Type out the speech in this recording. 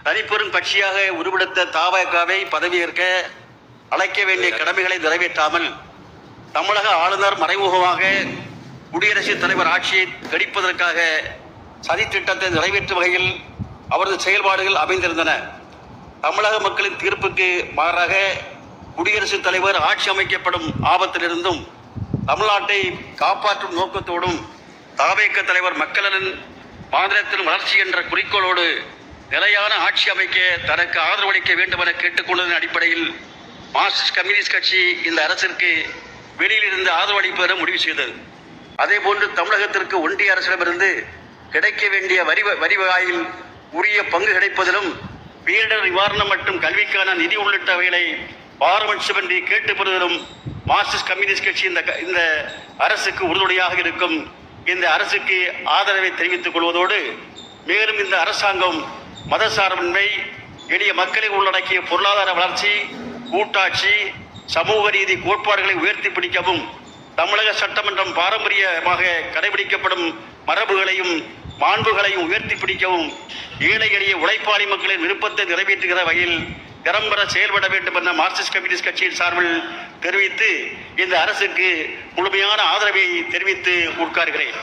தனிப்பெரும் கட்சியாக உருவெடுத்த தவேகாவை பதவியேற்க அழைக்க வேண்டிய கடமைகளை நிறைவேற்றாமல் தமிழக ஆளுநர் மறைமுகமாக குடியரசுத் தலைவர் ஆட்சியை கடிப்பதற்காக சதித்திட்டத்தை நிறைவேற்றும் வகையில் அவரது செயல்பாடுகள் அமைந்திருந்தன. தமிழக மக்களின் தீர்ப்புக்கு மாறாக குடியரசுத் தலைவர் ஆட்சி அமைக்கப்படும் ஆபத்திலிருந்தும் தமிழ்நாட்டை காப்பாற்றும் நோக்கத்தோடும் தவேக தலைவர் மக்களின் மாநிலத்தின் வளர்ச்சி என்ற குறிக்கோளோடு நிலையான ஆட்சி அமைக்க தனக்கு ஆதரவளிக்க வேண்டும் என கேட்டுக்கொண்டதன் அடிப்படையில் மார்க்சிஸ்ட் கம்யூனிஸ்ட் கட்சி இந்த அரசிற்கு வெளியிலிருந்து ஆதரவளிப்பெற முடிவு செய்தது. அதேபோன்று தமிழகத்திற்கு ஒன்றிய அரசிடமிருந்து கிடைக்க வேண்டிய வரி வகையில் உரிய பங்கு கிடைப்பதிலும் பேரிடர் நிவாரணம் மற்றும் கல்விக்கான நிதி உள்ளிட்டவைகளை பாரபட்சமின்றி கேட்டு பெறுவதிலும் மார்க்சிஸ்ட் கம்யூனிஸ்ட் கட்சி இந்த அரசுக்கு உறுதுணையாக இருக்கும். இந்த அரசுக்கு ஆதரவை தெரிவித்துக் கொள்வதோடு மேலும் இந்த அரசாங்கம் மதசார்பின்மை, எளிய மக்களை உள்ளடக்கிய பொருளாதார வளர்ச்சி, கூட்டாட்சி, சமூக நீதி கோட்பாடுகளை உயர்த்தி பிடிக்கவும் தமிழக சட்டமன்றம் பாரம்பரியமாக கடைபிடிக்கப்படும் மரபுகளையும் மாண்புகளையும் உயர்த்தி பிடிக்கவும் ஏழை எளிய உழைப்பாளி மக்களின் விருப்பத்தை நிறைவேற்றுகிற வகையில் திறம்பட செயல்பட வேண்டும் என மார்க்சிஸ்ட் கம்யூனிஸ்ட் கட்சியின் சார்பில் தெரிவித்து இந்த அரசுக்கு முழுமையான ஆதரவை தெரிவித்து உட்காருகிறேன்.